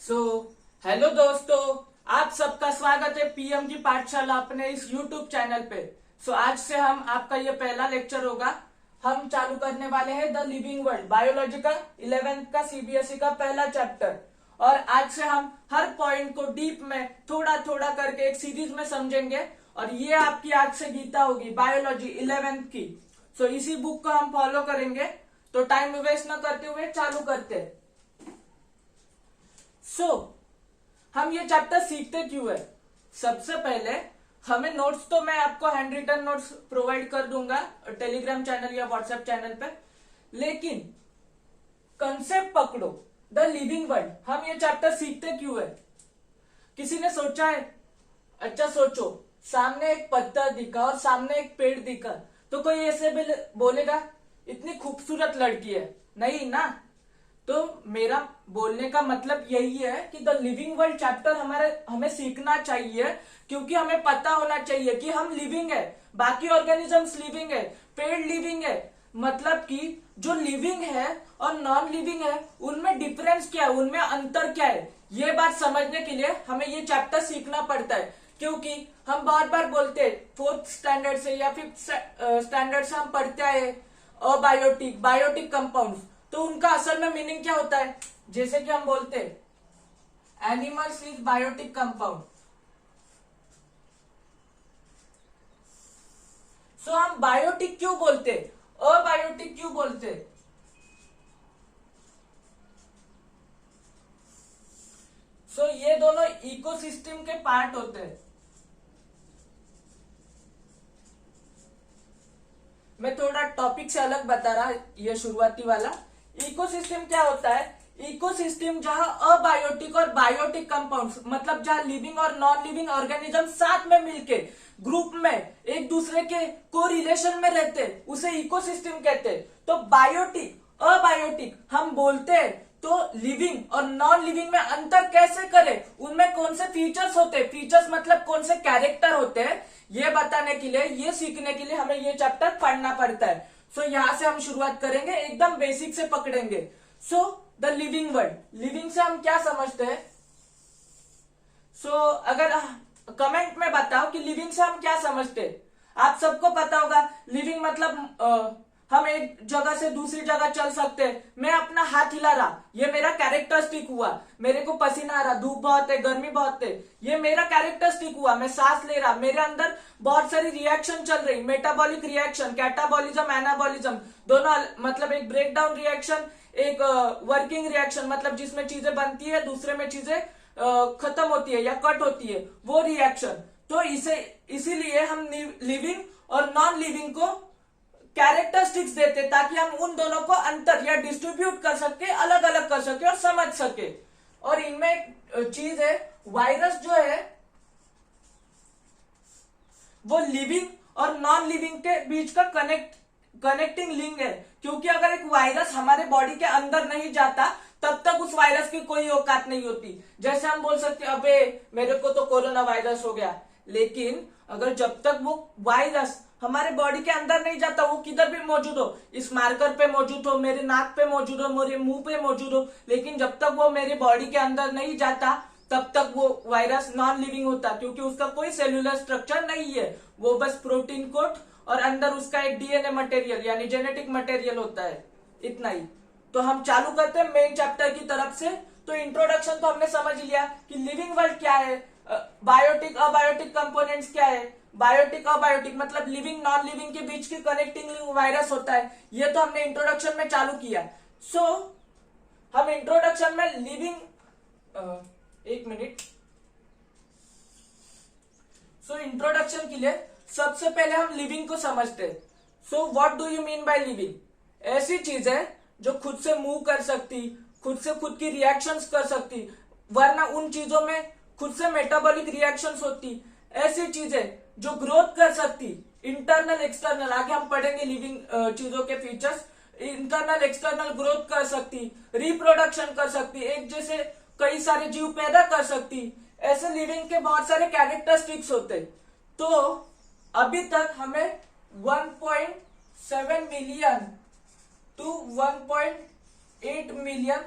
So hello दोस्तों, आप सबका स्वागत है पीएम की पाठशाला अपने इस यूट्यूब चैनल पे। आज से हम आपका ये पहला लेक्चर होगा। हम चालू करने वाले हैं द लिविंग वर्ल्ड बायोलॉजी का 11th का सीबीएसई का पहला चैप्टर। और आज से हम हर पॉइंट को डीप में थोड़ा थोड़ा करके एक सीरीज में समझेंगे। और ये आपकी आज से गीता होगी बायोलॉजी 11th की। इसी बुक को हम फॉलो करेंगे। तो टाइम वेस्ट न करते हुए चालू करते हैं। हम ये चैप्टर सीखते क्यों है? सबसे पहले हमें नोट्स तो मैं आपको हैंड रिटन नोट्स प्रोवाइड कर दूंगा टेलीग्राम चैनल या व्हाट्सएप चैनल पे, लेकिन कंसेप्ट पकड़ो। द लिविंग वर्ल्ड हम ये चैप्टर सीखते क्यों है? किसी ने सोचा है? अच्छा सोचो, सामने एक पत्थर दिखा और सामने एक पेड़ दिखा, तो कोई ऐसे भी बोलेगा इतनी खूबसूरत लड़की है? नहीं ना। तो मेरा बोलने का मतलब यही है कि द लिविंग वर्ल्ड चैप्टर हमें सीखना चाहिए, क्योंकि हमें पता होना चाहिए कि हम लिविंग है, बाकी ऑर्गेनिजम्स लिविंग है, पेड़ लिविंग है। मतलब कि जो लिविंग है और नॉन लिविंग है उनमें डिफरेंस क्या है, उनमें अंतर क्या है, ये बात समझने के लिए हमें ये चैप्टर सीखना पड़ता है। क्योंकि हम बार बार बोलते हैं 4th स्टैंडर्ड से या 5th स्टैंडर्ड से हम पढ़ते हैं बायोटिक कंपाउंड्स। तो उनका असल में मीनिंग क्या होता है? जैसे कि हम बोलते हैं एनिमल्स इज बायोटिक कंपाउंड। हम बायोटिक क्यों बोलते, अबायोटिक क्यों बोलते? ये दोनों इकोसिस्टम के पार्ट होते हैं। मैं थोड़ा टॉपिक से अलग बता रहा, ये शुरुआती वाला। इकोसिस्टम क्या होता है? इकोसिस्टम जहां अबायोटिक और बायोटिक कंपाउंड्स, मतलब जहां लिविंग और नॉन लिविंग ऑर्गेनिज्म साथ में मिलके ग्रुप में एक दूसरे के को रिलेशन में रहते, उसे इकोसिस्टम कहते। तो बायोटिक अबायोटिक हम बोलते हैं, तो लिविंग और नॉन लिविंग में अंतर कैसे करें, उनमें कौन से फीचर्स होते हैं, फीचर्स मतलब कौन से कैरेक्टर होते हैं, ये बताने के लिए, ये सीखने के लिए हमें ये चैप्टर पढ़ना पड़ता है। यहां से हम शुरुआत करेंगे, एकदम बेसिक से पकड़ेंगे। द लिविंग वर्ल्ड, लिविंग से हम क्या समझते हैं? अगर कमेंट में बताओ कि लिविंग से हम क्या समझते हैं। आप सबको पता होगा लिविंग मतलब हम एक जगह से दूसरी जगह चल सकते हैं। मैं अपना हाथ हिला रहा, ये मेरा कैरेक्टरिस्टिक हुआ। मेरे को पसीना आ रहा, धूप बहुत है, गर्मी बहुत है, ये मेरा कैरेक्टरिस्टिक हुआ। मैं सांस ले रहा, मेरे अंदर बहुत सारी रिएक्शन चल रही, मेटाबॉलिक रिएक्शन, कैटाबॉलिज्म, एनाबॉलिज्म, दोनों। मतलब एक ब्रेक डाउन रिएक्शन, एक वर्किंग रिएक्शन, मतलब जिसमें चीजें बनती है, दूसरे में चीजें खत्म होती है या कट होती है, वो रिएक्शन। तो इसीलिए हम लिविंग और नॉन लिविंग को कैरेक्टरिस्टिक्स देते, ताकि हम उन दोनों को अंतर या डिस्ट्रीब्यूट कर सके, अलग अलग कर सके और समझ सके। और इनमें एक चीज है, वायरस जो है वो लिविंग और नॉन लिविंग के बीच का कनेक्टिंग लिंक है। क्योंकि अगर एक वायरस हमारे बॉडी के अंदर नहीं जाता, तब तक उस वायरस की कोई औकात नहीं होती। जैसे हम बोल सकते अबे मेरे को तो कोरोना वायरस हो गया, लेकिन अगर जब तक वो वायरस हमारे बॉडी के अंदर नहीं जाता, वो किधर भी मौजूद हो, इस मार्कर पे मौजूद हो, मेरे नाक पे मौजूद हो, मेरे मुंह पे मौजूद हो, लेकिन जब तक वो मेरी बॉडी के अंदर नहीं जाता, तब तक वो वायरस नॉन लिविंग होता। क्योंकि उसका कोई सेल्यूलर स्ट्रक्चर नहीं है, वो बस प्रोटीन कोट और अंदर उसका एक डीएनए मटेरियल यानी जेनेटिक मटेरियल होता है, इतना ही। तो हम चालू करते हैं मेन चैप्टर की तरफ से। तो इंट्रोडक्शन तो हमने समझ लिया कि लिविंग वर्ल्ड क्या है, बायोटिक अबायोटिक कंपोनेंट्स क्या है, बायोटिक अबायोटिक मतलब लिविंग नॉन लिविंग के बीच की कनेक्टिंग लिंक वायरस होता है, ये तो हमने इंट्रोडक्शन में चालू किया। हम इंट्रोडक्शन में लिविंग एक मिनट। इंट्रोडक्शन के लिए सबसे पहले हम लिविंग को समझते हैं। What do you mean by living? ऐसी चीज है जो खुद से मूव कर सकती, खुद से खुद की रिएक्शंस कर सकती, वरना उन चीजों में खुद से मेटाबॉलिक रिएक्शंस होती। ऐसी चीजें जो ग्रोथ कर सकती, इंटरनल एक्सटर्नल, आगे हम पढ़ेंगे लिविंग चीजों के फीचर्स। इंटरनल एक्सटर्नल ग्रोथ कर सकती, रिप्रोडक्शन कर सकती, एक जैसे कई सारे जीव पैदा कर सकती। ऐसे लिविंग के बहुत सारे कैरेक्टरिस्टिक्स होते। तो अभी तक हमें 1.7 million to 1.8 million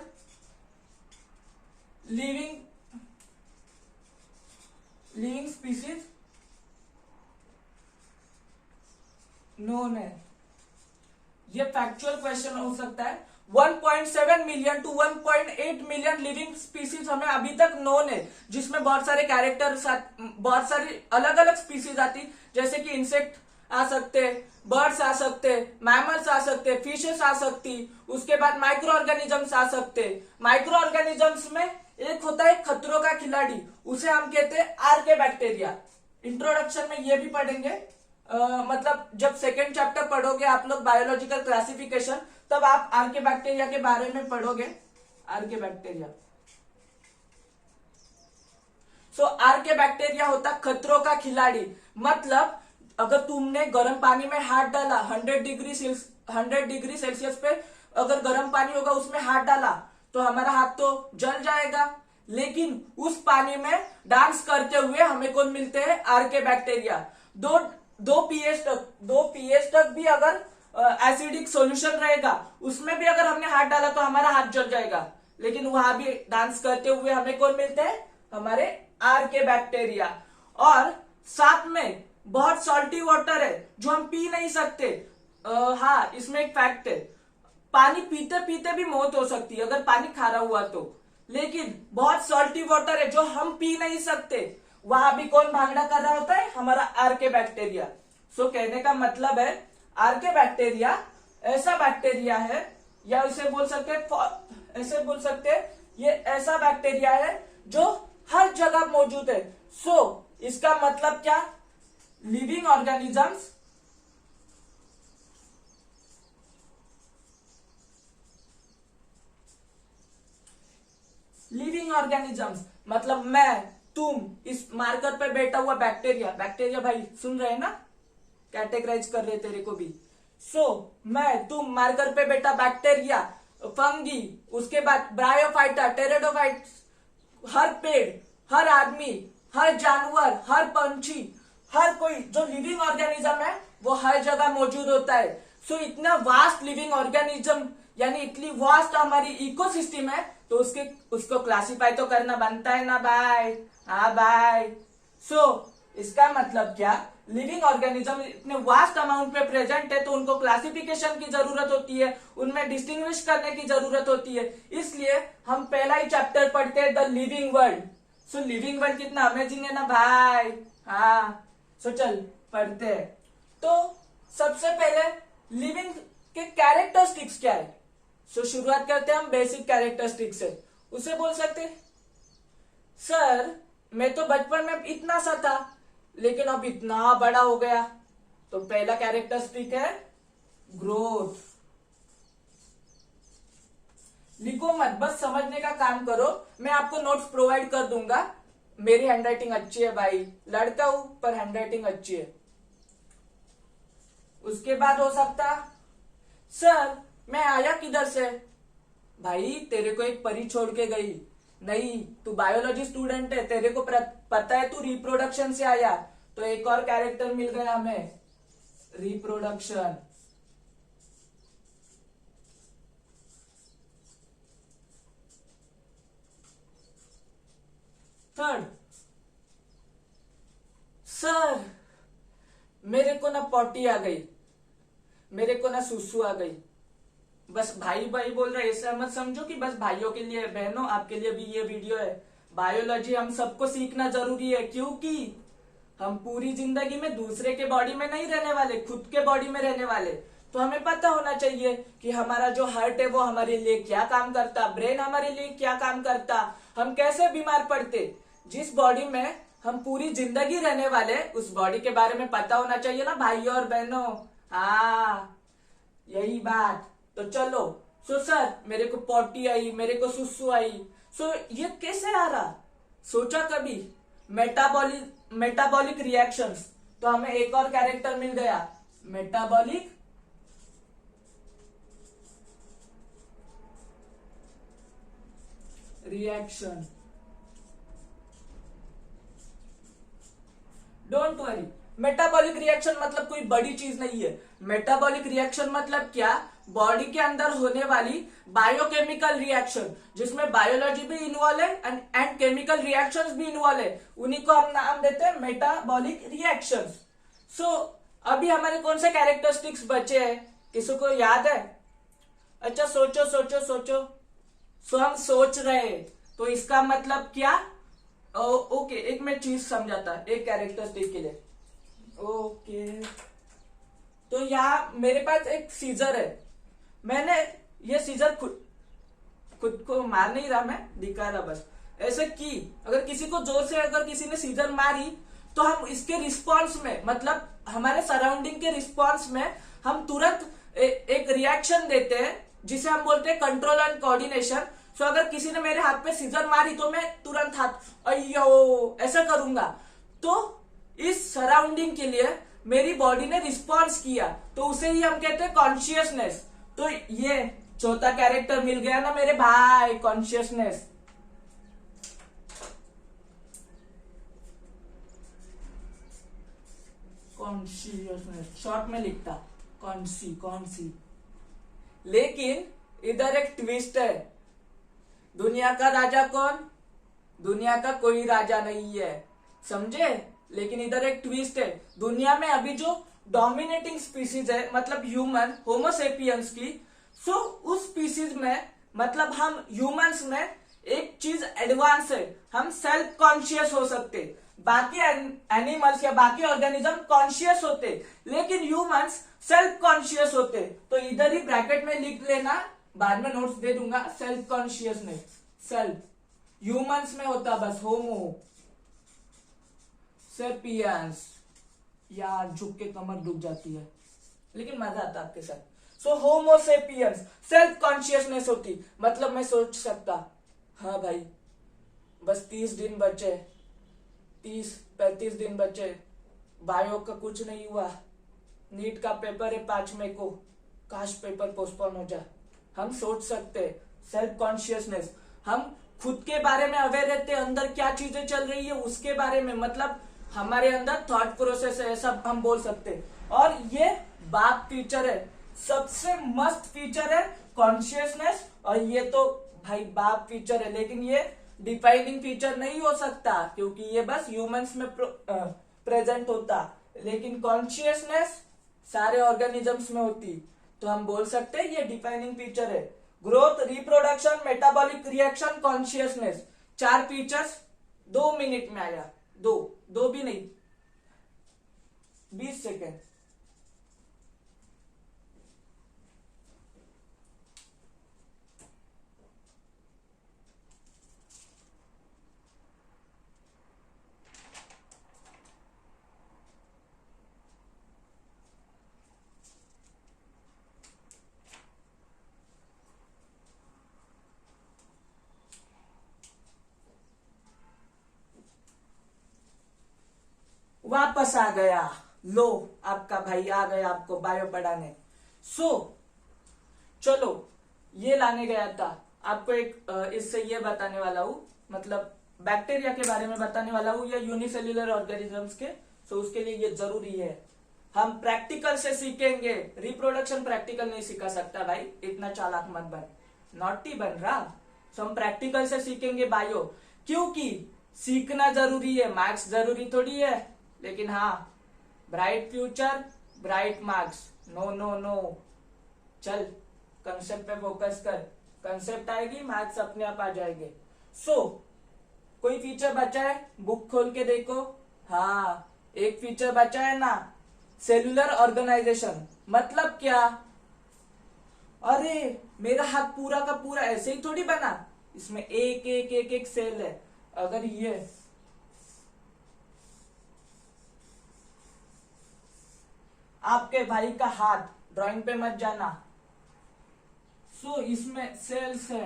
living species known है। ये फैक्चुअल क्वेश्चन हो सकता है। 1.7 million to 1.8 million living species हमें अभी तक नोन है, जिसमें बहुत सारे कैरेक्टर, बहुत सारी अलग अलग स्पीसीज आती, जैसे कि इंसेक्ट आ सकते, बर्ड्स आ सकते, मैमल्स आ सकते, फिशेस आ सकती, उसके बाद माइक्रो ऑर्गेनिजम्स आ सकते। माइक्रो ऑर्गेनिजम्स में एक होता है खतरों का खिलाड़ी, उसे हम कहते हैं आर्केबैक्टीरिया। इंट्रोडक्शन में ये भी पढ़ेंगे। मतलब जब सेकेंड चैप्टर पढ़ोगे आप लोग बायोलॉजिकल क्लासिफिकेशन, तब आप आर्केबैक्टीरिया के बारे में पढ़ोगे। आर्केबैक्टीरिया, सो आर्केबैक्टीरिया होता खतरों का खिलाड़ी। मतलब अगर तुमने गर्म पानी में हाथ डाला, 100 डिग्री सेल्सियस पे अगर गर्म पानी होगा उसमें हाथ डाला तो हमारा हाथ तो जल जाएगा, लेकिन उस पानी में डांस करते हुए हमें कौन मिलते हैं? आर्केबैक्टीरिया। दो पीएच तक भी अगर एसिडिक सॉल्यूशन रहेगा उसमें भी अगर हमने हाथ डाला तो हमारा हाथ जल जाएगा, लेकिन वहां भी डांस करते हुए हमें कौन मिलते हैं? हमारे आर्केबैक्टीरिया। और साथ में बहुत सॉल्टी वाटर है जो हम पी नहीं सकते। हाँ, इसमें एक फैक्ट है, पानी पीते पीते भी मौत हो सकती है अगर पानी खारा हुआ तो, लेकिन बहुत सॉल्टी वाटर है जो हम पी नहीं सकते, वहां भी कौन भागना कर रहा होता है? हमारा आर्केबैक्टीरिया। सो कहने का मतलब है आर्केबैक्टीरिया ऐसा बैक्टीरिया है, या इसे बोल सकते हैं, ऐसे बोल सकते हैं, ये ऐसा बैक्टीरिया है जो हर जगह मौजूद है। सो इसका मतलब क्या? लिविंग ऑर्गेनिजम्स मतलब मैं, तुम, इस मार्कर पे बैठा हुआ बैक्टीरिया भाई सुन रहे हैं ना, कैटेगराइज कर रहे तेरे को भी। सो मैं, तुम, मार्कर पे बैठा बैक्टीरिया, फंगी, उसके बाद ब्रायोफाइटा, टेरेडोफाइट, हर पेड़, हर आदमी, हर जानवर, हर पंछी, हर कोई जो लिविंग ऑर्गेनिज्म है वो हर जगह मौजूद होता है। सो इतना वास्ट लिविंग ऑर्गेनिज्म, यानी इतनी वास्ट हमारी इकोसिस्टम है, तो उसको क्लासिफाई तो करना बनता है ना भाई। हाँ भाई। सो इसका मतलब क्या? लिविंग ऑर्गेनिज्म इतने वास्ट अमाउंट पे प्रेजेंट है तो उनको क्लासिफिकेशन की जरूरत होती है, उनमें डिस्टिंग्विश करने की जरूरत होती है। इसलिए हम पहला ही चैप्टर पढ़ते हैं, the living world. So living world कितना अमेजिंग है ना भाई। हाँ, सो चल पढ़ते हैं। तो सबसे पहले लिविंग के कैरेक्टरिस्टिक्स क्या है? सो शुरुआत करते हैं हम बेसिक कैरेक्टरिस्टिक्स से। उसे बोल सकते हैं, सर मैं तो बचपन में इतना सा था लेकिन अब इतना बड़ा हो गया। तो पहला कैरेक्टरिस्टिक है ग्रोथ। लिखो मत, बस समझने का काम करो। मैं आपको नोट्स प्रोवाइड कर दूंगा। मेरी हैंडराइटिंग अच्छी है भाई, लड़का हूं पर हैंडराइटिंग अच्छी है। उसके बाद हो सकता, सर मैं आया किधर से? भाई तेरे को एक परी छोड़ के गई। नहीं, तू बायोलॉजी स्टूडेंट है, तेरे को पता है तू रिप्रोडक्शन से आया। तो एक और कैरेक्टर मिल गया हमें, रिप्रोडक्शन। थर्ड, सर मेरे को ना पॉटी आ गई, मेरे को ना सुसु आ गई। बस भाई भाई बोल रहे, ऐसा मत समझो कि बस भाइयों के लिए, बहनों आपके लिए भी ये वीडियो है। बायोलॉजी हम सबको सीखना जरूरी है, क्योंकि हम पूरी जिंदगी में दूसरे के बॉडी में नहीं रहने वाले, खुद के बॉडी में रहने वाले। तो हमें पता होना चाहिए कि हमारा जो हार्ट है वो हमारे लिए क्या काम करता, ब्रेन हमारे लिए क्या काम करता, हम कैसे बीमार पड़ते। जिस बॉडी में हम पूरी जिंदगी रहने वाले, उस बॉडी के बारे में पता होना चाहिए ना भाइयों और बहनों। हाँ, यही बात। तो चलो, सो सर मेरे को पॉटी आई, मेरे को सुसु आई। सो ये कैसे आ रहा? सोचा कभी? Metabolic reactions. तो हमें एक और कैरेक्टर मिल गया, metabolic reaction. Don't worry, metabolic reaction मतलब कोई बड़ी चीज नहीं है। मेटाबॉलिक रिएक्शन मतलब क्या, बॉडी के अंदर होने वाली बायोकेमिकल रिएक्शन, जिसमें बायोलॉजी भी इन्वॉल्व है एंड केमिकल रिएक्शंस भी इन्वॉल्व है, उन्हीं को हम नाम देते हैं मेटाबॉलिक रिएक्शंस। सो अभी हमारे कौन से कैरेक्टरिस्टिक्स बचे हैं, किसी को याद है? अच्छा सोचो सोचो सोचो। सो हम सोच रहे हैं, तो इसका मतलब क्या? ओके, एक मैं चीज समझाता एक कैरेक्टरिस्टिक के लिए। ओके, तो यहाँ मेरे पास एक सीजर है, मैंने ये सीजर खुद खुद को मार नहीं रहा, मैं दिखा रहा बस ऐसे की, अगर किसी को जोर से अगर किसी ने सीजर मारी तो हम इसके रिस्पॉन्स में, मतलब हमारे सराउंडिंग के रिस्पॉन्स में हम तुरंत एक रिएक्शन देते हैं जिसे हम बोलते हैं कंट्रोल एंड कोऑर्डिनेशन। सो अगर किसी ने मेरे हाथ पे सीजर मारी तो मैं तुरंत हाथ अयो ऐसा करूंगा, तो इस सराउंडिंग के लिए मेरी बॉडी ने रिस्पॉन्स किया, तो उसे ही हम कहते हैं कॉन्शियसनेस। तो ये चौथा कैरेक्टर मिल गया ना मेरे भाई, कॉन्शियसनेस। कॉन्शियसनेस शॉर्ट में लिखता कौन सी। लेकिन इधर एक ट्विस्ट है, दुनिया का राजा कौन? दुनिया का कोई राजा नहीं है, समझे? लेकिन इधर एक ट्विस्ट है, दुनिया में अभी जो डोमिनेटिंग स्पीसीज है, मतलब ह्यूमन होमोसेपियंस की, सो उस स्पीसीज में, मतलब हम ह्यूमंस में एक चीज एडवांस है, हम सेल्फ कॉन्शियस हो सकते। बाकी एनिमल्स या बाकी ऑर्गेनिज्म कॉन्शियस होते, लेकिन ह्यूमंस सेल्फ कॉन्शियस होते। तो इधर ही ब्रैकेट में लिख लेना, बाद में नोट्स दे दूंगा, सेल्फ कॉन्शियसनेस। सेल्फ ह्यूमंस में होता बस, होमो सेपियंस। यार झुक के कमर दुख जाती है, लेकिन मजा आता आपके साथ। सो होमोसेपियंस सेल्फ कॉन्शियसनेस होती, मतलब मैं सोच सकता, हाँ भाई बस 30 दिन बचे, 30-35 दिन बचे, बायो का कुछ नहीं हुआ, नीट का पेपर है 5 मई को, काश पेपर पोस्टपोन हो जाए। हम सोच सकते, सेल्फ कॉन्शियसनेस, हम खुद के बारे में अवेयर रहते, अंदर क्या चीजें चल रही है उसके बारे में, मतलब हमारे अंदर थॉट प्रोसेस है, सब हम बोल सकते। और ये बाप फीचर है, सबसे मस्त फीचर है कॉन्शियसनेस, और ये तो भाई बाप फीचर है, लेकिन ये डिफाइनिंग फीचर नहीं हो सकता क्योंकि ये बस ह्यूमंस में प्रेजेंट होता, लेकिन कॉन्शियसनेस सारे ऑर्गेनिजम्स में होती। तो हम बोल सकते हैं ये डिफाइनिंग फीचर है। Growth, reproduction, metabolic reaction, consciousness, 4 features 2 minute में आया। दो भी नहीं, 20 सेकेंड। वापस आ गया, लो आपका भाई आ गया आपको बायो पढ़ाने। सो चलो, ये लाने गया था आपको एक इससे ये बताने वाला हूं, मतलब बैक्टीरिया के बारे में बताने वाला हूं या यूनिसेल्युलर ऑर्गेनिजम्स के। सो उसके लिए ये जरूरी है, हम प्रैक्टिकल से सीखेंगे, रिप्रोडक्शन प्रैक्टिकल नहीं सिखा सकता भाई, इतना चालाक मत बन, नॉटी बन रहा। सो हम प्रैक्टिकल से सीखेंगे बायो, क्योंकि सीखना जरूरी है, मार्क्स जरूरी थोड़ी है। लेकिन हाँ, bright future bright marks, no no no, चल कंसेप्ट पे फोकस कर, कंसेप्ट आएगी मार्क्स अपने आप आ जाएंगे। सो कोई फीचर बचा है, बुक खोल के देखो। हाँ, एक फीचर बचा है ना, सेलुलर ऑर्गेनाइजेशन। मतलब क्या? अरे मेरा हाथ पूरा का पूरा ऐसे ही थोड़ी बना, इसमें एक एक एक एक सेल है। अगर ये आपके भाई का हाथ, ड्राइंग पे मत जाना। सो इसमें सेल्स है,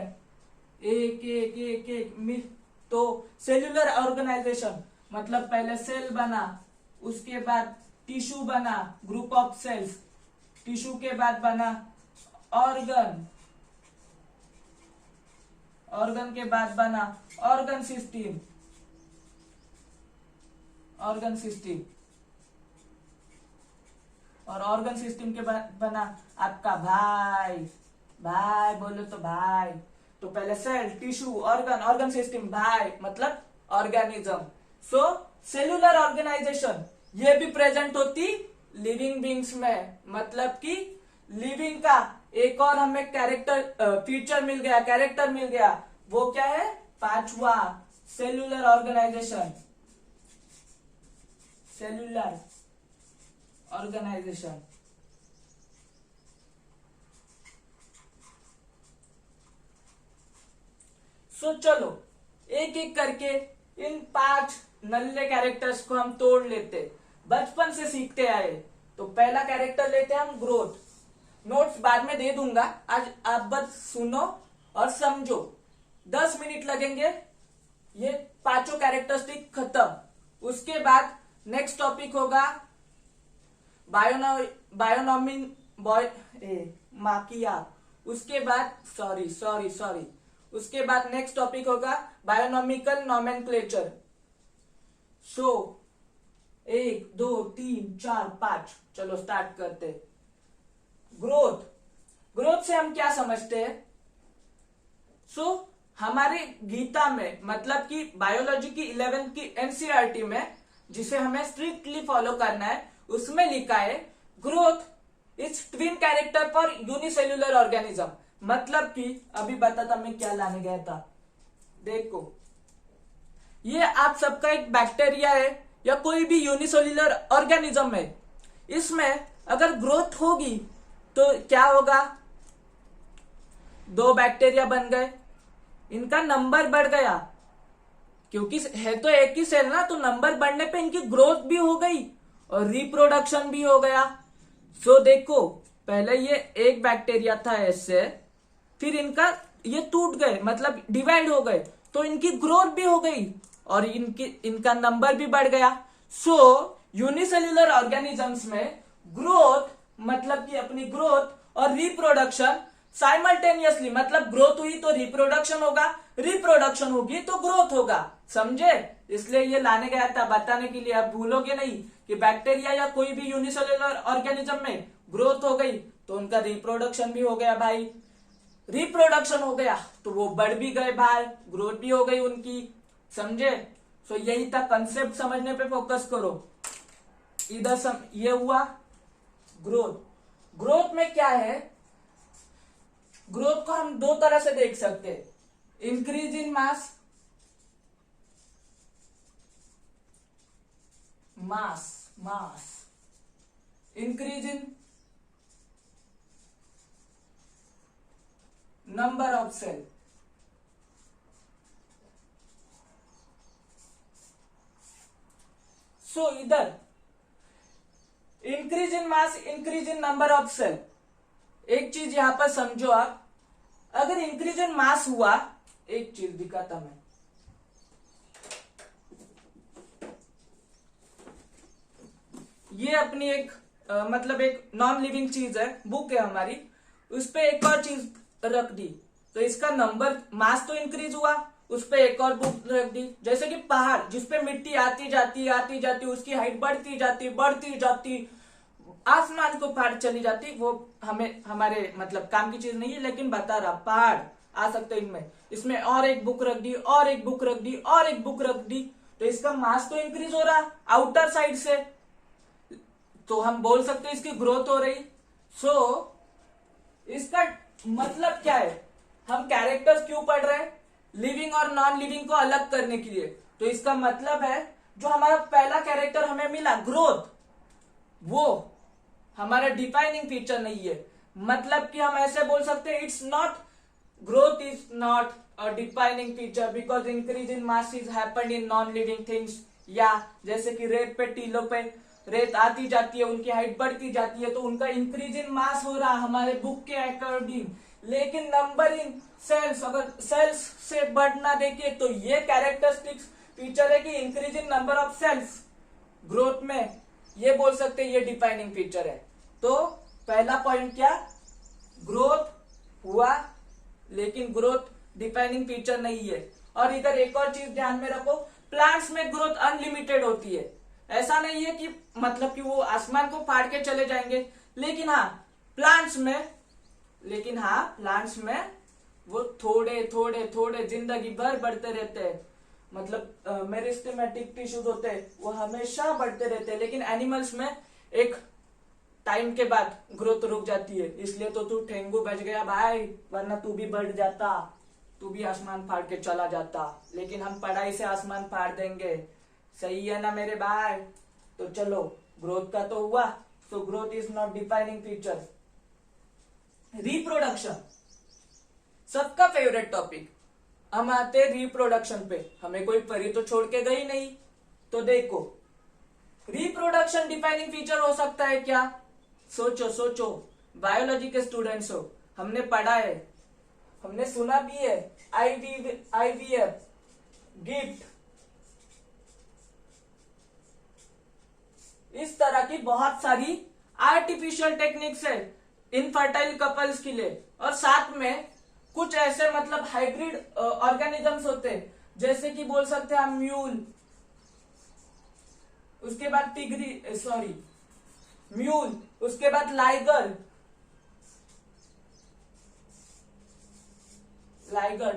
एक एक एक एक तो सेल्यूलर ऑर्गेनाइजेशन मतलब पहले सेल बना, उसके बाद टिश्यू बना, ग्रुप ऑफ सेल्स, टिश्यू के बाद बना ऑर्गन, ऑर्गन के बाद बना ऑर्गन सिस्टम, ऑर्गन सिस्टम। और ऑर्गन सिस्टम के बना आपका भाई, भाई बोलो तो भाई। तो पहले cell, tissue, organ, organ system, भाई मतलब ऑर्गेनिज्म। सो सेलुलर ऑर्गेनाइजेशन ये भी प्रेजेंट होती लिविंग बींग्स में, मतलब कि लिविंग का एक और हमें कैरेक्टर फीचर मिल गया, कैरेक्टर मिल गया, वो क्या है? पांचवा, सेलुलर ऑर्गेनाइजेशन, सेलुलर ऑर्गेनाइजेशन। सो चलो एक एक करके इन 5 नल्ले कैरेक्टर्स को हम तोड़ लेते, बचपन से सीखते आए। तो पहला कैरेक्टर लेते हैं हम ग्रोथ। नोट्स बाद में दे दूंगा, आज आप बस सुनो और समझो। 10 मिनट लगेंगे, ये 5 कैरेक्टरिस्टिक खत्म। उसके बाद नेक्स्ट टॉपिक होगा बायोनॉमिन माकिया। उसके बाद सॉरी उसके बाद नेक्स्ट टॉपिक होगा बायोनॉमिकल नॉमेनक्लेचर। सो 1 2 3 4 5, चलो स्टार्ट करते। ग्रोथ, ग्रोथ से हम क्या समझते हैं? हमारे गीता में, मतलब कि बायोलॉजी की 11th की एनसीईआरटी में, जिसे हमें स्ट्रिक्टली फॉलो करना है, उसमें लिखा है growth is twin character for unicellular organism. मतलब कि अभी बताता मैं क्या लाने गया था। देखो, ये आप सबका एक बैक्टीरिया है या कोई भी यूनिसेल्युलर ऑर्गेनिज्म है। इसमें अगर ग्रोथ होगी तो क्या होगा? 2 बैक्टीरिया बन गए, इनका नंबर बढ़ गया, क्योंकि है तो एक ही सेल ना, तो नंबर बढ़ने पे इनकी ग्रोथ भी हो गई और रिप्रोडक्शन भी हो गया। देखो, पहले ये एक बैक्टीरिया था ऐसे, फिर इनका ये टूट गए, मतलब डिवाइड हो गए, तो इनकी ग्रोथ भी हो गई और इनका नंबर भी बढ़ गया। यूनिसेल्युलर ऑर्गेनिजम्स में ग्रोथ मतलब कि अपनी ग्रोथ और रिप्रोडक्शन साइमल्टेनियसली, मतलब ग्रोथ हुई तो रिप्रोडक्शन होगा, रिप्रोडक्शन होगी तो ग्रोथ होगा। समझे? इसलिए ये लाने गया था बताने के लिए। आप भूलोगे नहीं कि बैक्टीरिया या कोई भी यूनिसेल्युलर ऑर्गेनिज्म में ग्रोथ हो गई तो उनका रिप्रोडक्शन भी हो गया भाई, रिप्रोडक्शन हो गया तो वो बढ़ भी गए भाई, ग्रोथ भी हो गई उनकी। समझे? यही था कंसेप्ट, समझने पे फोकस करो। इधर ये हुआ ग्रोथ। ग्रोथ में क्या है? ग्रोथ को हम 2 तरह से देख सकते हैं, increase in mass, increase in number of cell. इधर increase in mass, increase in number of cell. एक चीज यहां पर समझो आप, अगर इंक्रीज इन मास हुआ, एक चीज दिखाता मैं, ये अपनी एक मतलब एक नॉन लिविंग चीज है, बुक है हमारी, उस पे एक और चीज रख दी तो इसका नंबर, मास तो इंक्रीज हुआ, उस पे एक और बुक रख दी। जैसे कि पहाड़ जिसपे मिट्टी आती जाती उसकी हाइट बढ़ती जाती, आसमान को पार चली जाती। वो हमें हमारे मतलब काम की चीज नहीं है, लेकिन बता रहा, पहाड़ आ सकते इनमें। इसमें और एक बुक रख दी, और एक बुक रख दी, और एक बुक रख दी, तो इसका मास तो इंक्रीज हो रहा आउटर साइड से, तो हम बोल सकते हैं इसकी ग्रोथ हो रही। इसका मतलब क्या है? हम कैरेक्टर्स क्यों पढ़ रहे हैं? लिविंग और नॉन लिविंग को अलग करने के लिए। तो इसका मतलब है जो हमारा पहला कैरेक्टर हमें मिला ग्रोथ, वो हमारा डिफाइनिंग फीचर नहीं है। मतलब कि हम ऐसे बोल सकते हैं, it's not, growth is not a defining feature because increase in mass is happened in non living things. या जैसे कि रेत पे, टीलों पे रेत आती जाती है, उनकी हाइट बढ़ती जाती है, तो उनका इंक्रीज इन मास हो रहा हमारे बुक के अकॉर्डिंग। लेकिन नंबर इन सेल्स, अगर सेल्स से बढ़ना देखे तो ये कैरेक्टरिस्टिक्स फीचर है कि increase in number of cells. Growth में ये बोल सकते हैं ये डिफाइनिंग फीचर है। तो पहला पॉइंट क्या? ग्रोथ हुआ, लेकिन ग्रोथ डिफाइनिंग फीचर नहीं है। और इधर एक और चीज ध्यान में रखो, प्लांट्स में ग्रोथ अनलिमिटेड होती है, ऐसा नहीं है कि मतलब कि वो आसमान को फाड़ के चले जाएंगे, लेकिन हाँ प्लांट्स में वो थोड़े थोड़े थोड़े जिंदगी भर बढ़ते रहते हैं। मतलब मेरिस्टेमेटिक टिश्यूज होते हैं वो हमेशा बढ़ते रहते हैं, लेकिन एनिमल्स में एक टाइम के बाद ग्रोथ रुक जाती है। इसलिए तो तू ठेंगू बच गया भाई, वरना तू भी बढ़ जाता, तू भी आसमान फाड़ के चला जाता। लेकिन हम पढ़ाई से आसमान फाड़ देंगे, सही है ना मेरे भाई। तो चलो ग्रोथ का तो हुआ, so growth is not defining feature. Reproduction सबका फेवरेट टॉपिक। हम आते रिप्रोडक्शन पे, हमें कोई परी तो छोड़ के गई नहीं। तो देखो रिप्रोडक्शन डिफाइनिंग फीचर हो सकता है क्या? सोचो सोचो, बायोलॉजी के स्टूडेंट्स हो, हमने पढ़ा है, हमने सुना भी है आईवीएफ, गिफ्ट, इस तरह की बहुत सारी आर्टिफिशियल टेक्निक्स है इनफर्टाइल कपल्स के लिए। और साथ में कुछ ऐसे मतलब हाइब्रिड ऑर्गेनिजम्स होते हैं, जैसे कि बोल सकते हैं हम म्यूल, उसके बाद म्यूल, उसके बाद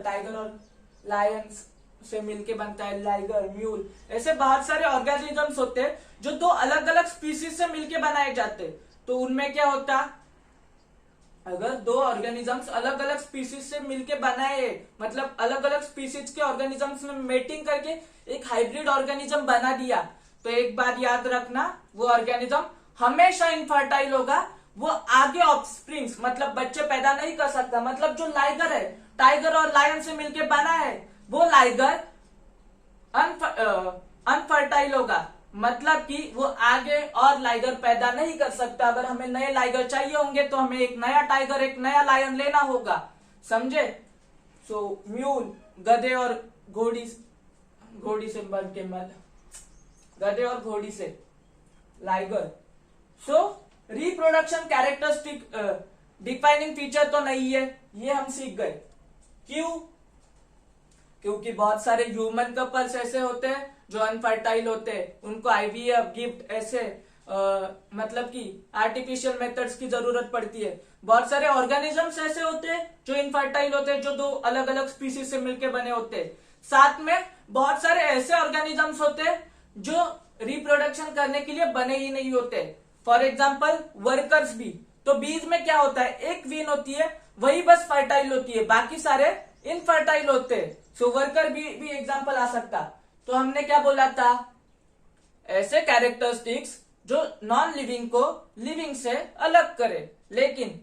टाइगर और लायंस से मिलके बनता है लाइगर, म्यूल। ऐसे बहुत सारे ऑर्गेनिजम्स होते हैं जो दो अलग अलग स्पीसीज से मिलके बनाए जाते हैं। तो उनमें क्या होता, अगर दो ऑर्गेनिजम्स अलग अलग स्पीसीज से मिलके बनाए, मतलब अलग अलग स्पीसीज के ऑर्गेनिजम्स में मेटिंग करके एक हाइब्रिड ऑर्गेनिज्म बना दिया, तो एक बात याद रखना, वो ऑर्गेनिज्म हमेशा इनफर्टाइल होगा। वो आगे ऑफस्प्रिंग्स मतलब बच्चे पैदा नहीं कर सकता। मतलब जो लाइगर है, टाइगर और लायन से मिलके बना है, वो लाइगर अनफर्टाइल होगा, मतलब कि वो आगे और लाइगर पैदा नहीं कर सकता। अगर हमें नए लाइगर चाहिए होंगे तो हमें एक नया टाइगर, एक नया लायन लेना होगा, समझे। सो म्यूल गधे और घोड़ी से बढ़ के गधे और घोड़ी से लाइगर। सो रिप्रोडक्शन कैरेक्टरिस्टिक डिफाइनिंग फीचर तो नहीं है, ये हम सीख गए। क्यों? क्योंकि बहुत सारे ह्यूमन कपल्स ऐसे होते हैं जो अनफर्टाइल होते हैं, उनको आईवीएफ, गिफ्ट ऐसे मतलब कि आर्टिफिशियल मेथड्स की जरूरत पड़ती है। बहुत सारे ऑर्गेनिजम्स ऐसे होते हैं जो इनफर्टाइल होते हैं, जो दो अलग अलग स्पीसीज से मिलकर बने होते हैं। साथ में बहुत सारे ऐसे ऑर्गेनिजम्स होते हैं जो रिप्रोडक्शन करने के लिए बने ही नहीं होते। For example workers bee. तो बीज में क्या होता है, एक वीन होती है, वही बस फर्टाइल होती है, बाकी सारे इनफर्टाइल होते हैं। सो वर्कर भी एग्जाम्पल आ सकता। तो हमने क्या बोला था, ऐसे कैरेक्टरिस्टिक्स जो नॉन लिविंग को लिविंग से अलग करे। लेकिन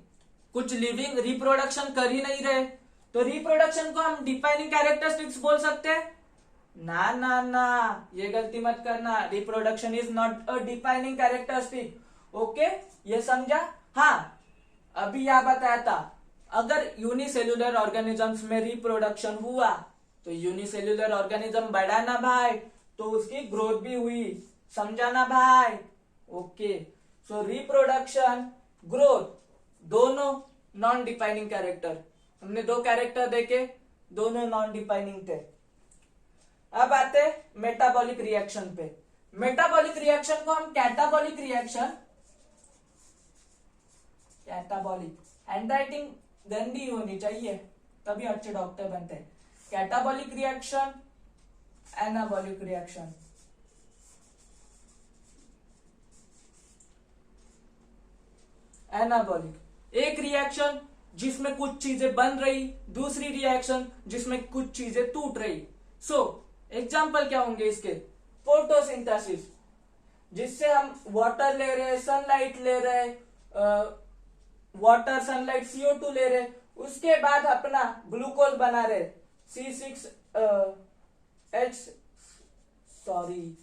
कुछ लिविंग रिप्रोडक्शन कर ही नहीं रहे, तो रिप्रोडक्शन को हम डिफाइनिंग कैरेक्टरिस्टिक्स बोल सकते हैं? ना ना ना, ये गलती मत करना। Reproduction is not a defining characteristic. Okay, ये समझा? हाँ, अभी यह बताया था, अगर यूनिसेल्युलर ऑर्गेनिजम्स में रिप्रोडक्शन हुआ तो यूनिसेल्युलर ऑर्गेनिज्म बढ़ा ना भाई, तो उसकी ग्रोथ भी हुई, समझा ना भाई। ओके, सो रिप्रोडक्शन, ग्रोथ दोनों नॉन डिफाइनिंग कैरेक्टर। हमने दो कैरेक्टर देखे, दोनों नॉन डिफाइनिंग थे। अब आते मेटाबॉलिक रिएक्शन पे। मेटाबॉलिक रिएक्शन को हम कैटाबॉलिक रिएक्शन, हैंडराइटिंग गंदी होनी चाहिए तभी अच्छे डॉक्टर बनते हैं। Catabolic reaction, anabolic reaction. Anabolic एक रिएक्शन जिसमें कुछ चीजें बन रही, दूसरी रिएक्शन जिसमें कुछ चीजें टूट रही। सो एग्जाम्पल क्या होंगे इसके? फोटोसिंथेसिस, जिससे हम वाटर ले रहे, सनलाइट ले रहे, वाटर सनलाइट CO2 ले रहे, उसके बाद अपना ग्लूकोज बना रहे C6H, सॉरी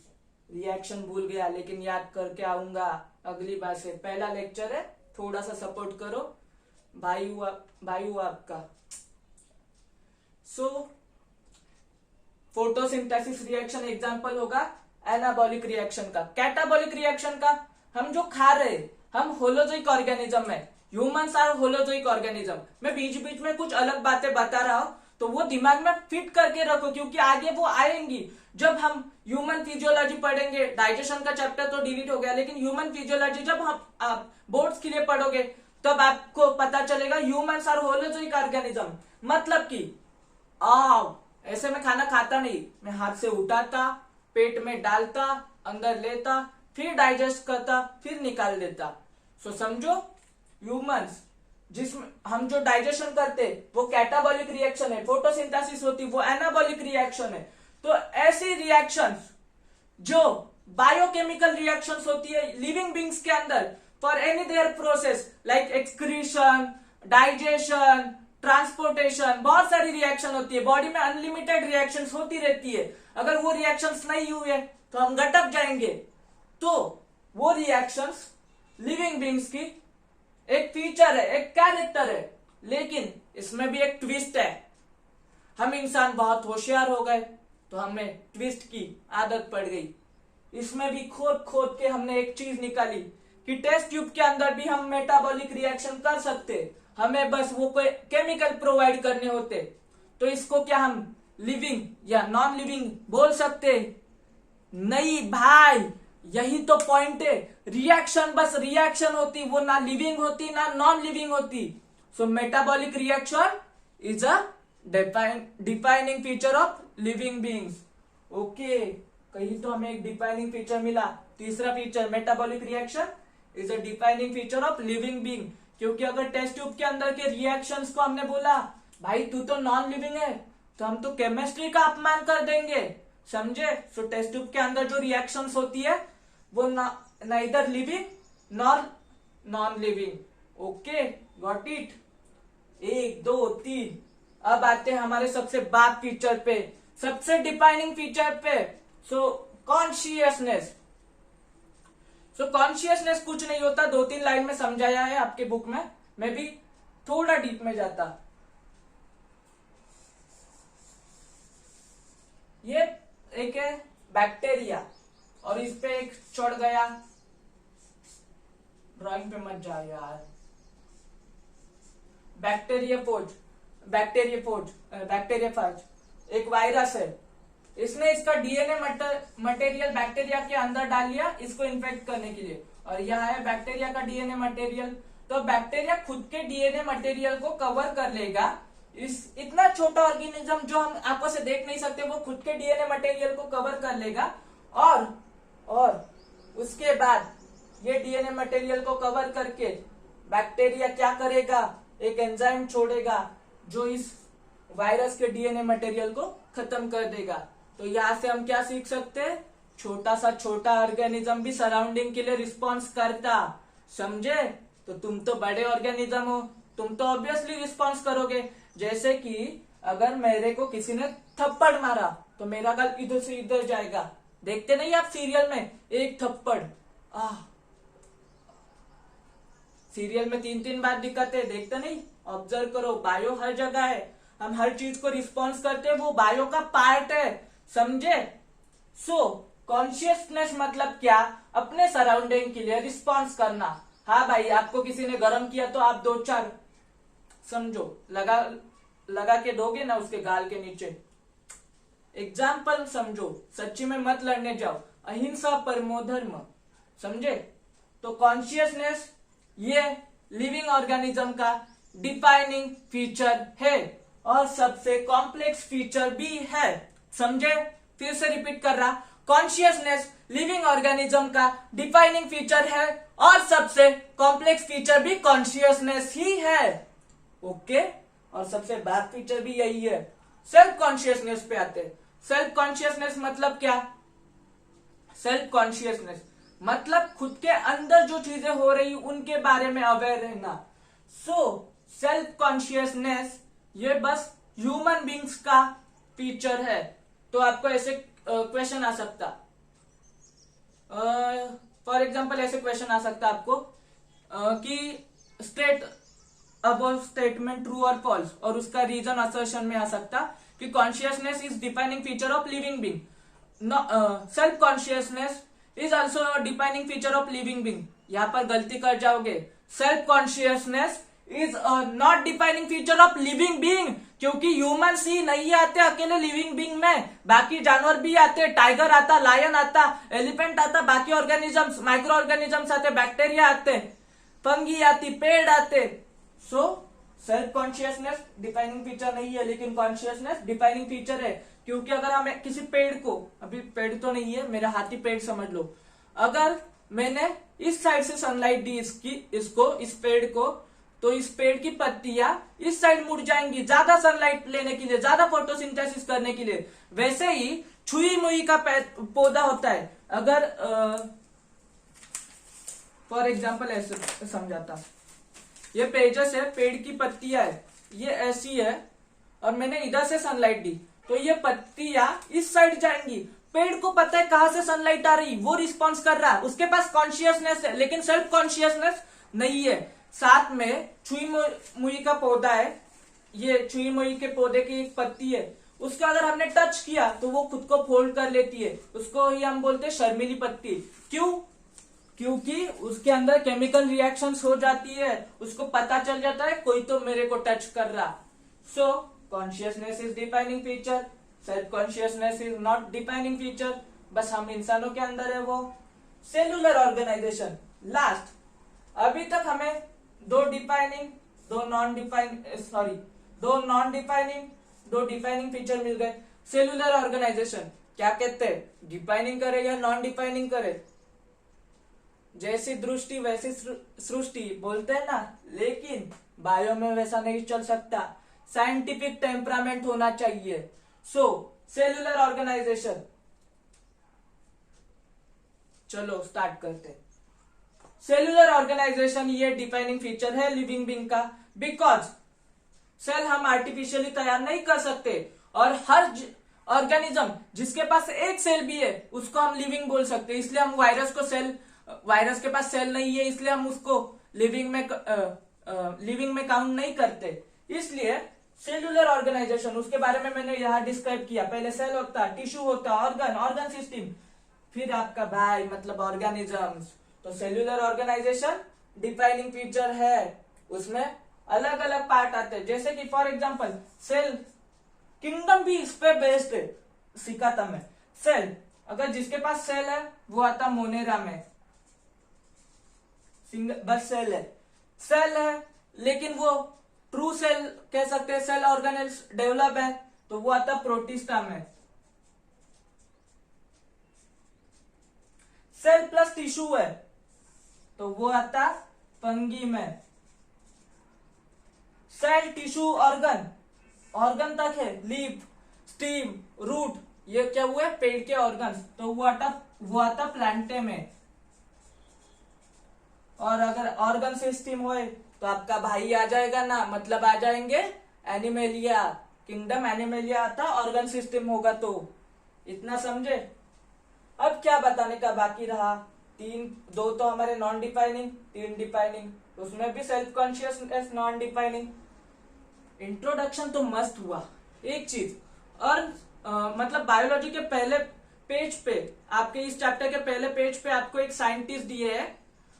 रिएक्शन भूल गया, लेकिन याद करके आऊंगा अगली बार से। पहला लेक्चर है, थोड़ा सा सपोर्ट करो, भाई हुआ आपका। सो फोटोसिंथेसिस रिएक्शन एग्जांपल होगा एनाबॉलिक रिएक्शन का। कैटाबॉलिक रिएक्शन का, हम जो खा रहे, हम होलोजोइक ऑर्गेनिज्म है, ह्यूमंस आर होलोजोइक ऑर्गेनिज्म। मैं बीच बीच में कुछ अलग बातें बता रहा हूं, तो वो दिमाग में फिट करके रखो, क्योंकि आगे वो आएंगी। जब हम ह्यूमन फिजियोलॉजी पढ़ेंगे, डाइजेशन का चैप्टर तो डिलीट हो गया, लेकिन ह्यूमन फिजियोलॉजी जब आप बोर्ड्स के लिए पढ़ोगे तब आपको पता चलेगा ह्यूमंस आर होलोजोइक ऑर्गेनिज्म। मतलब कि ऐसे में खाना खाता नहीं, मैं हाथ से उठाता, पेट में डालता, अंदर लेता, फिर डाइजेस्ट करता, फिर निकाल देता। सो समझो ह्यूमंस जिसमें हम जो डाइजेशन करते वो कैटाबॉलिक रिएक्शन है, फोटोसिंथेसिस होती वो एनाबॉलिक रिएक्शन है। तो ऐसी रिएक्शंस जो बायोकेमिकल रिएक्शंस होती है लिविंग बींग्स के अंदर for any their process like excretion, digestion, transportation, बहुत सारी रिएक्शन होती है। बॉडी में अनलिमिटेड रिएक्शंस होती रहती है। अगर वो रिएक्शंस नहीं हुए तो हम घटक जाएंगे। तो वो रिएक्शंस लिविंग बींग्स की एक फीचर है, एक कैरेक्टर है। लेकिन इसमें भी एक ट्विस्ट है। हम इंसान बहुत होशियार हो गए तो हमें ट्विस्ट की आदत पड़ गई। इसमें भी खोद खोद के हमने एक चीज निकाली कि टेस्ट ट्यूब के अंदर भी हम मेटाबॉलिक रिएक्शन कर सकते, हमें बस वो कोई केमिकल प्रोवाइड करने होते। तो इसको क्या हम लिविंग या नॉन लिविंग बोल सकते? नहीं भाई, यही तो पॉइंट है। रिएक्शन बस रिएक्शन होती, वो ना लिविंग होती ना नॉन लिविंग होती। So metabolic reaction is a defining feature of living beings. Okay, कहीं तो हमें एक डिफाइनिंग फीचर मिला। तीसरा feature metabolic reaction is a defining feature of living being. क्योंकि अगर टेस्ट ट्यूब के अंदर के रिएक्शंस को हमने बोला भाई तू तो नॉन लिविंग है, तो हम तो केमिस्ट्री का अपमान कर देंगे, समझे? सो टेस्ट ट्यूब के अंदर जो रिएक्शंस होती है वो neither living nor non living. Okay, got it? 1 2 3। अब आते हैं हमारे सबसे बाप फीचर पे, सबसे डिफाइनिंग फीचर पे। सो कॉन्शियसनेस। सो कॉन्शियसनेस कुछ नहीं होता, 2-3 लाइन में समझाया है आपके बुक में। मैं भी थोड़ा डीप में जाता। ये एक है बैक्टीरिया और इस पे एक चढ़ गया, ड्राइंग पे मत जा यार। बैक्टीरियाफेज एक वायरस है। इसने इसका डीएनए मटेरियल बैक्टीरिया के अंदर डाल लिया इसको इन्फेक्ट करने के लिए, और यह है बैक्टीरिया का डीएनए मटेरियल। तो बैक्टीरिया खुद के डीएनए मटेरियल को कवर कर लेगा। इतना छोटा ऑर्गेनिज्म जो हम आंखों से देख नहीं सकते वो खुद के डीएनए मटेरियल को कवर कर लेगा, और उसके बाद ये डीएनए मटेरियल को कवर करके बैक्टीरिया क्या करेगा, एक एंजाइम छोड़ेगा जो इस वायरस के डीएनए मटेरियल को खत्म कर देगा। तो यहां से हम क्या सीख सकते हैं? छोटा सा छोटा ऑर्गेनिज्म भी सराउंडिंग के लिए रिस्पॉन्स करता, समझे? तो तुम तो बड़े ऑर्गेनिज्म हो, तुम तो ऑब्वियसली रिस्पॉन्स करोगे। जैसे कि अगर मेरे को किसी ने थप्पड़ मारा तो मेरा गल इधर से इधर जाएगा। देखते नहीं आप सीरियल में, एक थप्पड़ सीरियल में 3-3 बार दिखाते, देखते नहीं? ऑब्जर्व करो, बायो हर जगह है। हम हर चीज को रिस्पॉन्स करते हैं, वो बायो का पार्ट है, समझे? सो कॉन्शियसनेस मतलब क्या? अपने सराउंडिंग के लिए रिस्पॉन्स करना। हाँ भाई, आपको किसी ने गर्म किया तो आप 2-4 समझो लगा के दोगे ना उसके गाल के नीचे। एग्जाम्पल समझो, सच्ची में मत लड़ने जाओ, अहिंसा परमो धर्म, समझे? तो कॉन्शियसनेस ये लिविंग ऑर्गेनिज्म का डिफाइनिंग फीचर है और सबसे कॉम्प्लेक्स फीचर भी है, समझे? फिर से रिपीट कर रहा, कॉन्शियसनेस लिविंग ऑर्गेनिज्म का डिफाइनिंग फीचर है और सबसे कॉम्प्लेक्स फीचर भी कॉन्शियसनेस ही है। ओके, और सबसे बड़ा फीचर भी यही है। सेल्फ कॉन्शियसनेस पे आते हैं। सेल्फ कॉन्शियसनेस मतलब क्या? सेल्फ कॉन्शियसनेस मतलब खुद के अंदर जो चीजें हो रही उनके बारे में अवेयर रहना। सो सेल्फ कॉन्शियसनेस ये बस ह्यूमन बींग्स का फीचर है। तो आपको ऐसे क्वेश्चन आ सकता, फॉर एग्जाम्पल ऐसे क्वेश्चन आ सकता आपको कि स्टेट अबव स्टेटमेंट ट्रू और फॉल्स, और उसका रीजन असर्शन में आ सकता कि consciousness is defining feature of living being, self consciousness is also defining feature of living being. यहां पर गलती कर जाओगे, self consciousness is not defining feature of living being, क्योंकि ह्यूमंस ही नहीं आते अकेले लिविंग बीइंग में, बाकी जानवर भी आते, टाइगर आता, लायन आता, एलिफेंट आता, बाकी ऑर्गेनिजम्स, माइक्रो ऑर्गेनिजम्स आते, बैक्टीरिया आते, फंगी आती, पेड़ आते। So self consciousness defining feature नहीं है, लेकिन कॉन्शियसनेस डिफाइनिंग फीचर है। क्योंकि अगर हमें किसी पेड़ को, अभी पेड़ तो नहीं है, मेरा हाथी पेड़ समझ लो, अगर मैंने इस साइड से सनलाइट दी इस पेड़ को, तो इस पेड़ की पत्तियां इस साइड मुड़ जाएंगी ज्यादा सनलाइट लेने के लिए, ज्यादा फोटोसिंथेसिस करने के लिए। वैसे ही छुई मुई का पौधा होता है। अगर फॉर एग्जाम्पल ऐसे समझाता, ये पेजेस है, पेड़ की पत्तियां है, ये ऐसी है, और मैंने इधर से सनलाइट दी, तो ये पत्तियां इस साइड जाएंगी। पेड़ को पता है कहां से सनलाइट आ रही, वो रिस्पॉन्स कर रहा है, उसके पास कॉन्शियसनेस है, लेकिन सेल्फ कॉन्शियसनेस नहीं है। साथ में छुई मुई का पौधा है, ये छुई मुई के पौधे की एक पत्ती है, उसका अगर हमने टच किया तो वो खुद को फोल्ड कर लेती है, उसको ही हम बोलते हैं शर्मीली पत्ती। क्यों? क्योंकि उसके अंदर केमिकल रिएक्शंस हो जाती है, उसको पता चल जाता है कोई तो मेरे को टच कर रहा। So consciousness is defining feature, self consciousness is not defining feature, बस हम इंसानों के अंदर है वो। Cellular organization last. अभी तक हमें दो डिफाइनिंग, दो नॉन डिफाइनिंग, दो डिफाइनिंग फीचर मिल गए। सेलुलर ऑर्गेनाइजेशन क्या कहते हैं, डिफाइनिंग करे या नॉन डिफाइनिंग करे? जैसी दृष्टि वैसी सृष्टि बोलते हैं ना, लेकिन बायो में वैसा नहीं चल सकता, साइंटिफिक टेम्परामेंट होना चाहिए। सो सेलुलर ऑर्गेनाइजेशन, चलो स्टार्ट करते। सेलुलर ऑर्गेनाइजेशन ये डिफाइनिंग फीचर है लिविंग बीइंग का, बिकॉज सेल हम आर्टिफिशियली तैयार नहीं कर सकते, और हर ऑर्गेनिज्म जिसके पास एक सेल भी है उसको हम लिविंग बोल सकते हैं। इसलिए हम वायरस के पास सेल नहीं है, इसलिए हम उसको लिविंग में काउंट नहीं करते। इसलिए सेलुलर ऑर्गेनाइजेशन, उसके बारे में मैंने यहां डिस्क्राइब किया। पहले सेल होता, टिश्यू होता, ऑर्गन सिस्टम, फिर आपका भाई मतलब ऑर्गेनिजम्स। तो सेलुलर ऑर्गेनाइजेशन डिफाइनिंग फीचर है, उसमें अलग अलग पार्ट आते हैं। जैसे कि फॉर एग्जांपल सेल किंगडम भी इस पे बेस्ड है, सिखाता मैं। सेल, अगर जिसके पास सेल है वो आता मोनेरा में, बस सेल है, लेकिन वो ट्रू सेल कह सकते हैं, सेल ऑर्गेनेल्स डेवलप है, तो वो आता प्रोटिस्टा में। सेल प्लस टिश्यू है तो वो आता फंगी में। सेल टिश्यू ऑर्गन तक है, लीफ, स्टीम, रूट, ये क्या हुए पेड़ के ऑर्गन्स, तो वो आता प्लांटे में। और अगर ऑर्गन सिस्टम होए तो आपका भाई आ जाएगा ना, मतलब आ जाएंगे एनिमेलिया, किंगडम एनिमेलिया आता ऑर्गन सिस्टम होगा। तो इतना समझे? अब क्या बताने का बाकी रहा? दो तो हमारे नॉन डिफाइनिंग, 3 डिफाइनिंग, उसमें भी self consciousness non defining. Introduction तो मस्त हुआ। एक चीज और मतलब बायोलॉजी के पहले पेज पे, आपके इस चैप्टर के पहले पेज पे आपको एक साइंटिस्ट दिए है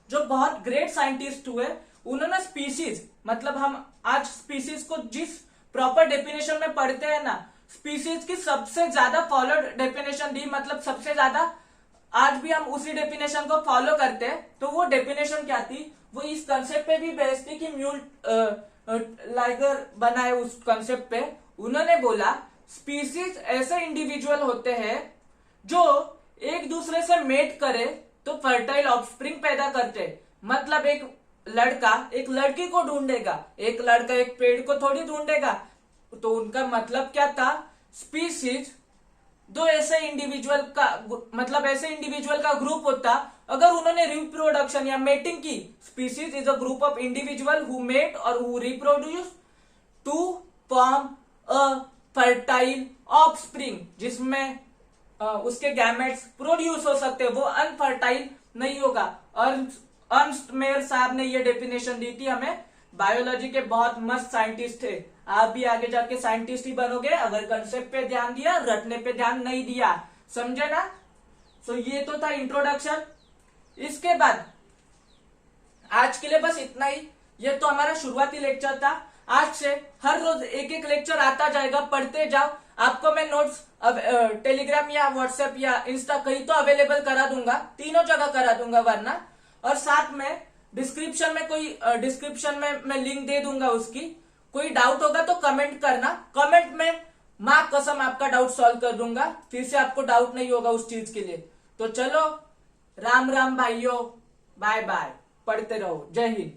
जो बहुत ग्रेट साइंटिस्ट हुए। उन्होंने स्पीसीज, मतलब हम आज स्पीसीज को जिस प्रॉपर डेफिनेशन में पढ़ते हैं ना, स्पीसीज की सबसे ज्यादा फॉलोड डेफिनेशन दी, मतलब सबसे ज्यादा आज भी हम उसी डेफिनेशन को फॉलो करते हैं। तो वो डेफिनेशन क्या थी? वो इस कंसेप्ट पे भी बेस्ड थी कि म्यूल लाइगर बनाए उस कंसेप्ट पे। उन्होंने बोला स्पीसीज ऐसे इंडिविजुअल होते हैं जो एक दूसरे से मेट करे तो फर्टाइल ऑफस्प्रिंग पैदा करते। मतलब एक लड़का एक लड़की को ढूंढेगा, एक लड़का एक पेड़ को थोड़ी ढूंढेगा। तो उनका मतलब क्या था? स्पीसीज दो ऐसे इंडिविजुअल का, मतलब ऐसे इंडिविजुअल का ग्रुप होता, अगर उन्होंने रिप्रोडक्शन या मेटिंग की। Species is a group of individual who mate और who reproduce to form a fertile offspring, जिसमें उसके गैमेट्स प्रोड्यूस हो सकते हैं, वो अनफर्टाइल नहीं होगा। अर्नस्ट मेयर साहब ने ये डेफिनेशन दी थी हमें। बायोलॉजी के बहुत मस्त साइंटिस्ट थे। आप भी आगे जाके साइंटिस्ट ही बनोगे अगर कंसेप्ट पे ध्यान दिया, रटने पे ध्यान नहीं दिया। समझे ना? तो ये तो था इंट्रोडक्शन। इसके बाद आज के लिए बस इतना ही। ये तो हमारा शुरुआती लेक्चर था। आज से हर रोज एक एक लेक्चर आता जाएगा, पढ़ते जाओ। आपको मैं नोट्स अब टेलीग्राम या व्हाट्सएप या इंस्टा कहीं तो अवेलेबल करा दूंगा, तीनों जगह करा दूंगा वरना। और साथ में डिस्क्रिप्शन में मैं लिंक दे दूंगा उसकी। कोई डाउट होगा तो कमेंट करना, कमेंट में मां कसम आपका डाउट सॉल्व कर दूंगा, फिर से आपको डाउट नहीं होगा उस चीज के लिए। तो चलो, राम राम भाइयों, बाय बाय, पढ़ते रहो। जय हिंद।